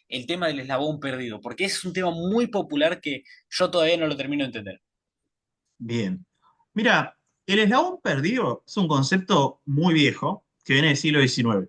el tema del eslabón perdido? Porque es un tema muy popular que yo todavía no lo termino de entender. Bien. Mira, el eslabón perdido es un concepto muy viejo que viene del siglo XIX,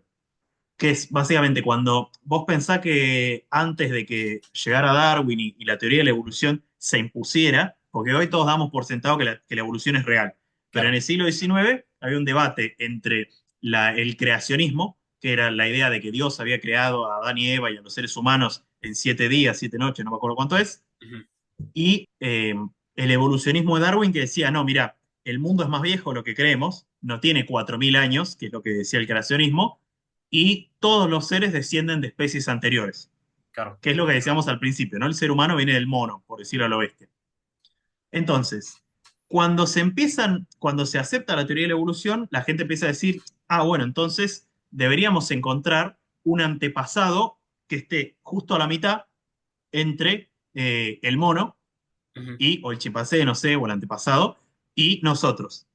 que es básicamente cuando vos pensás que antes de que llegara Darwin y la teoría de la evolución se impusiera, porque hoy todos damos por sentado que la evolución es real, pero en Claro. el siglo XIX había un debate entre el creacionismo, que era la idea de que Dios había creado a Adán y Eva y a los seres humanos en 7 días, 7 noches, no me acuerdo cuánto es, Ujú. y el evolucionismo de Darwin que decía, no, mira, el mundo es más viejo de lo que creemos, no tiene 4.000 años, que es lo que decía el creacionismo, y todos los seres descienden de especies anteriores, Claro. que es lo que decíamos al principio, ¿no? El ser humano viene del mono, por decirlo a lo bestia. Entonces, cuando se acepta la teoría de la evolución, la gente empieza a decir, ah, bueno, entonces deberíamos encontrar un antepasado que esté justo a la mitad entre el mono Ujú. o el chimpancé, no sé, o el antepasado, y nosotros.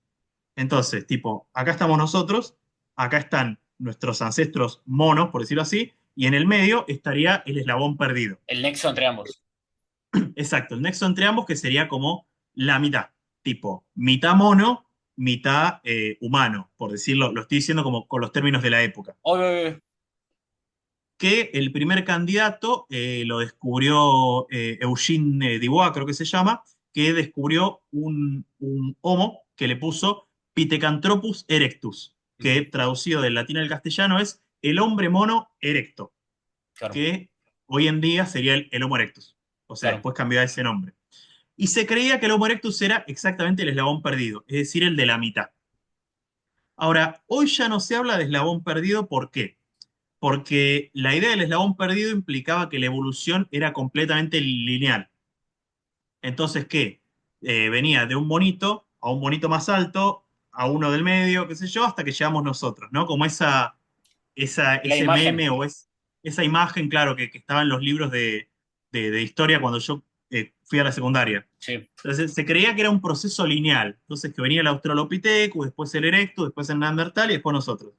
Entonces, tipo, acá estamos nosotros, acá están nuestros ancestros monos, por decirlo así, y en el medio estaría el eslabón perdido. El nexo entre ambos. Exacto, el nexo entre ambos que sería como la mitad, tipo, mitad mono, mitad humano, por decirlo, lo estoy diciendo como con los términos de la época. Obvio, obvio. Que el primer candidato lo descubrió Eugene Dubois, creo que se llama, que descubrió un homo que le puso Pithecanthropus erectus, Ujú. que traducido del latín al castellano es el hombre mono erecto, Claro, que hoy en día sería el Homo erectus. O sea, claro. después cambió a ese nombre. Y se creía que el Homo erectus era exactamente el eslabón perdido, es decir, el de la mitad. Ahora, hoy ya no se habla de eslabón perdido, ¿por qué? Porque la idea del eslabón perdido implicaba que la evolución era completamente lineal. Entonces, ¿qué? Venía de un monito a un monito más alto, a uno del medio, qué sé yo, hasta que llegamos nosotros, ¿no? Como La ese imagen. meme esa imagen, claro, que estaba en los libros de historia cuando yo fui a la secundaria. Sí, Entonces, se creía que era un proceso lineal. Entonces, que venía el Australopithecus, después el Erectus, después el Neandertal y después nosotros.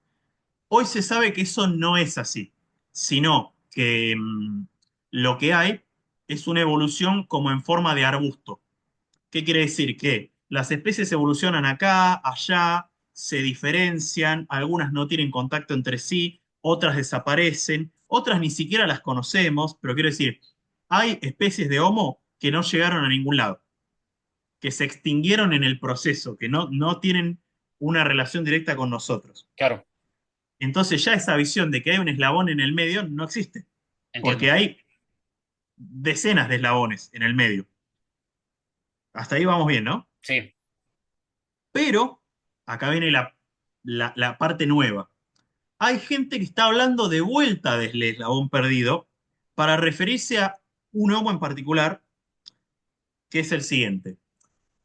Hoy se sabe que eso no es así, sino que lo que hay es una evolución como en forma de arbusto. ¿Qué quiere decir? Que las especies evolucionan acá, allá, se diferencian, algunas no tienen contacto entre sí, otras desaparecen, otras ni siquiera las conocemos, pero quiero decir, hay especies de Homo que no llegaron a ningún lado, que se extinguieron en el proceso, que no tienen una relación directa con nosotros. claro. Entonces ya esa visión de que hay un eslabón en el medio no existe, Entiendo. porque hay decenas de eslabones en el medio. Hasta ahí vamos bien, ¿no? Sí. Pero acá viene la parte nueva. Hay gente que está hablando de vuelta del eslabón perdido para referirse a un homo en particular, que es el siguiente.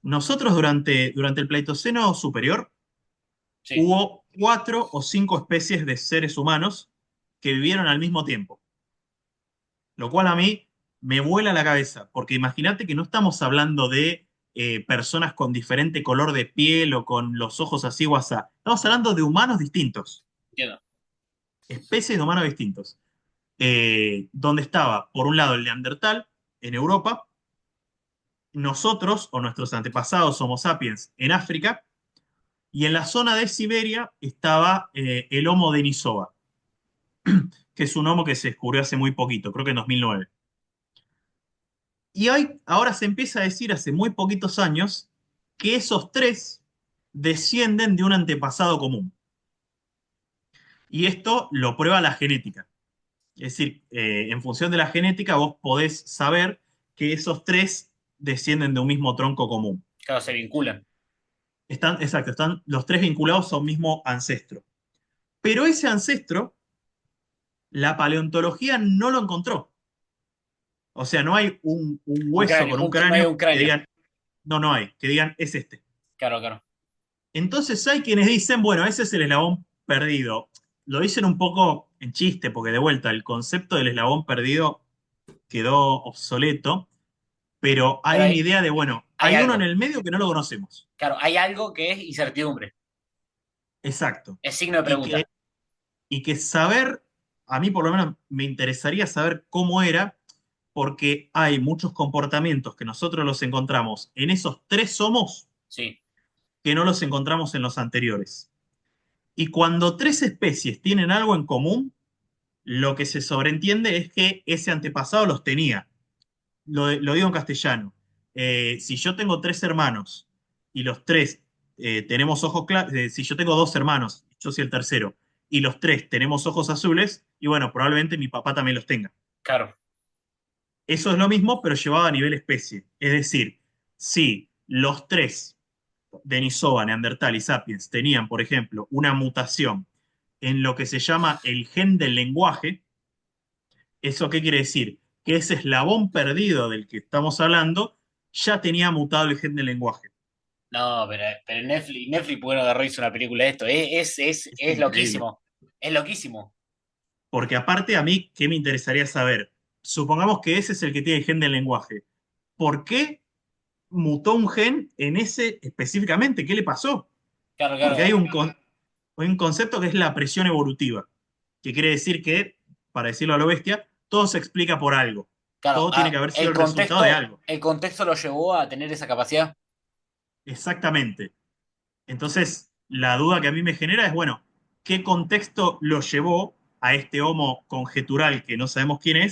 Nosotros durante el Pleistoceno superior Sí. hubo 4 o 5 especies de seres humanos que vivieron al mismo tiempo. Lo cual a mí me vuela la cabeza, porque imagínate que no estamos hablando de personas con diferente color de piel o con los ojos así o asá. Estamos hablando de humanos distintos, Entiendo. especies de humanos distintos. Donde estaba, por un lado, el Neandertal en Europa, nosotros o nuestros antepasados Homo sapiens en África, y en la zona de Siberia estaba el Homo denisova, que es un homo que se descubrió hace muy poquito, creo que en 2009. Y ahora se empieza a decir hace muy poquitos años que esos tres descienden de un antepasado común. Y esto lo prueba la genética. Es decir, en función de la genética vos podés saber que esos tres descienden de un mismo tronco común. Claro, se vinculan. Exacto, están los tres vinculados a un mismo ancestro. Pero ese ancestro, la paleontología no lo encontró. O sea, no hay un Un hueso cráneo. con un No hay cráneo un que cráneo. digan, no hay, que digan, es este. Claro, claro. Entonces hay quienes dicen, bueno, ese es el eslabón perdido. Lo dicen un poco en chiste, porque de vuelta el concepto del eslabón perdido quedó obsoleto, pero Pero hay una idea de, bueno, hay hay uno en algo. el medio que no lo conocemos. Claro, hay algo que es incertidumbre. Exacto. Es signo de Y que, pregunta. y que saber a mí por lo menos me interesaría saber cómo era, porque hay muchos comportamientos que nosotros los encontramos en esos tres homos Sí, que no los encontramos en los anteriores. Y cuando tres especies tienen algo en común, lo que se sobreentiende es que ese antepasado los tenía. Lo digo en castellano. Si yo tengo tres hermanos y los tres tenemos ojos claros, si yo tengo dos hermanos, yo soy el tercero, y los tres tenemos ojos azules, y bueno, probablemente mi papá también los tenga. claro. Eso es lo mismo, pero llevado a nivel especie. Es decir, si los tres, Denisova, Neandertal y Sapiens, tenían, por ejemplo, una mutación en lo que se llama el gen del lenguaje, ¿eso qué quiere decir? Que ese eslabón perdido del que estamos hablando ya tenía mutado el gen del lenguaje. No, pero Netflix, bueno, agarró y hizo una película de esto. Es Es increíble. loquísimo. Es loquísimo. Porque aparte a mí, ¿qué me interesaría saber? Supongamos que ese es el que tiene el gen del lenguaje. ¿Por qué mutó un gen en ese específicamente? ¿Qué le pasó? Claro, Porque claro. hay un concepto que es la presión evolutiva, que quiere decir que, para decirlo a lo bestia, todo se explica por algo. Claro, Todo tiene que haber sido el resultado de algo. el contexto lo llevó a tener esa capacidad. Exactamente. Entonces, la duda que a mí me genera es, bueno, ¿qué contexto lo llevó a este homo conjetural que no sabemos quién es